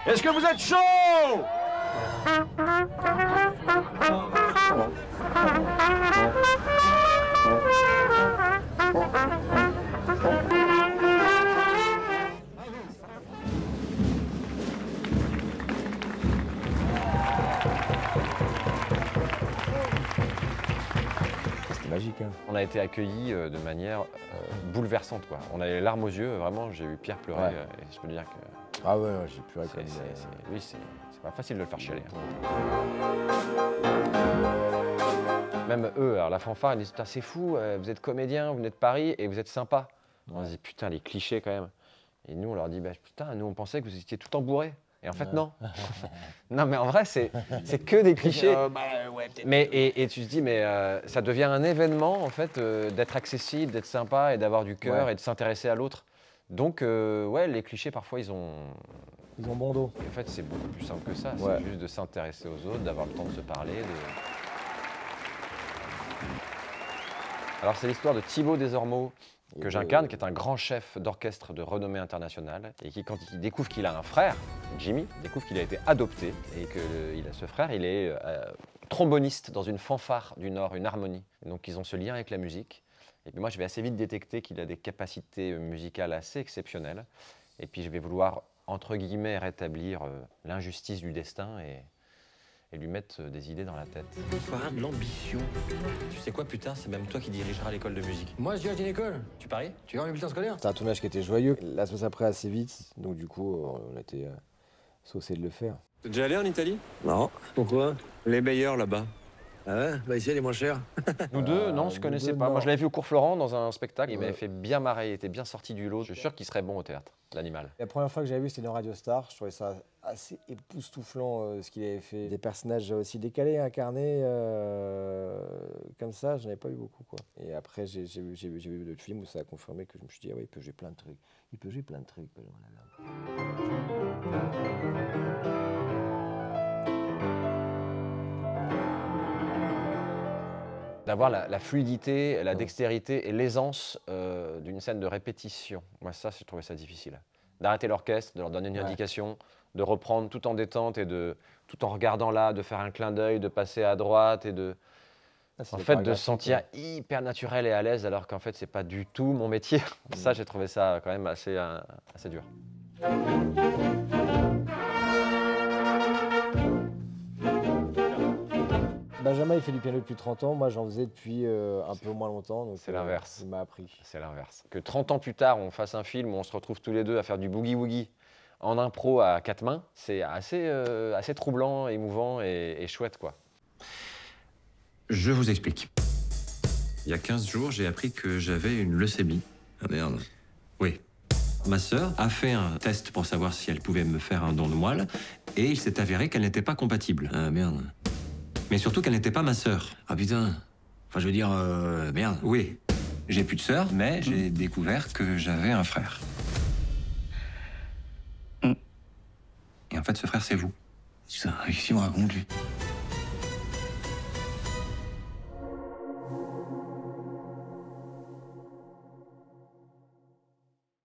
Est-ce que vous êtes chaud? C'était magique, hein. On a été accueillis de manière bouleversante, quoi. On a les larmes aux yeux, vraiment, j'ai vu Pierre pleurer, Ouais. et je peux dire que... Ah ouais, j'ai pleuré comme... Lui, c'est pas facile de le faire chialer. Même eux, alors la fanfare, ils disent, putain, c'est fou, vous êtes comédien, vous venez de Paris et vous êtes sympa. On se dit, putain, les clichés quand même. Et nous, on leur dit, bah, putain, nous, on pensait que vous étiez tout embourrés. Et en fait, non. Non, mais en vrai, c'est que des clichés. Mais, et tu te dis, mais ça devient un événement, en fait, d'être accessible, d'être sympa et d'avoir du cœur et de s'intéresser à l'autre. Donc, ouais, les clichés, parfois, ils ont bon dos. En fait, c'est beaucoup plus simple que ça. Ouais. C'est juste de s'intéresser aux autres, d'avoir le temps de se parler. Alors, c'est l'histoire de Thibaut Desormeaux, que j'incarne, qui est un grand chef d'orchestre de renommée internationale, et qui, quand il découvre qu'il a un frère, Jimmy, découvre qu'il a été adopté, et qu'il a ce frère, il est tromboniste dans une fanfare du Nord, une harmonie. Donc, ils ont ce lien avec la musique. Et puis moi, je vais assez vite détecter qu'il a des capacités musicales assez exceptionnelles. Et puis, je vais vouloir, entre guillemets, rétablir l'injustice du destin et lui mettre des idées dans la tête. Il faut avoir de l'ambition. Tu sais quoi, putain, c'est même toi qui dirigeras l'école de musique. Moi, je dirais une école. Tu paries? Tu vois mes bulletins scolaires? C'était un tournage qui était joyeux. Là, ça s'est après assez vite, donc du coup, on a été saucés de le faire. T'es déjà allé en Italie? Non. Pourquoi? Les meilleurs là-bas. Ah ouais? Bah ici, elle est moins chère. Nous deux, non, on ne se nous connaissait deux, pas. non. Moi, je l'avais vu au cours Florent dans un spectacle. Il Ouais. m'avait fait bien marrer, il était bien sorti du lot. Je suis sûr qu'il serait bon au théâtre, l'animal. La première fois que j'avais vu, c'était dans Radio Star. Je trouvais ça assez époustouflant ce qu'il avait fait. Des personnages aussi décalés, incarnés comme ça, j'en avais pas eu beaucoup, quoi. Et après, j'ai vu d'autres films où ça a confirmé que je me suis dit, ah ouais, il peut jouer plein de trucs. Il peut jouer plein de trucs. Oh là là. D'avoir la fluidité, la dextérité et l'aisance d'une scène de répétition. Moi, ça, je trouvais ça difficile. D'arrêter l'orchestre, de leur donner une indication, de reprendre tout en détente et tout en regardant là, de faire un clin d'œil, de passer à droite et de... En fait, de se sentir hyper naturel et à l'aise alors qu'en fait, c'est pas du tout mon métier. Ça, j'ai trouvé ça quand même assez dur. Benjamin, il fait du piano depuis 30 ans. Moi, j'en faisais depuis un peu moins longtemps. C'est l'inverse. Il m'a appris. C'est l'inverse. Que 30 ans plus tard, on fasse un film où on se retrouve tous les deux à faire du boogie-woogie en impro à quatre mains, c'est assez troublant, émouvant et chouette, quoi. Je vous explique. Il y a 15 jours, j'ai appris que j'avais une leucémie. Ah merde. Oui. Ma sœur a fait un test pour savoir si elle pouvait me faire un don de moelle, et il s'est avéré qu'elle n'était pas compatible. Ah merde. Mais surtout qu'elle n'était pas ma sœur. Ah putain. Enfin, je veux dire, merde. Oui. J'ai plus de sœur, mais j'ai découvert que j'avais un frère. Et en fait, ce frère, c'est vous. Putain, qu'est-ce qu'il me raconte, lui?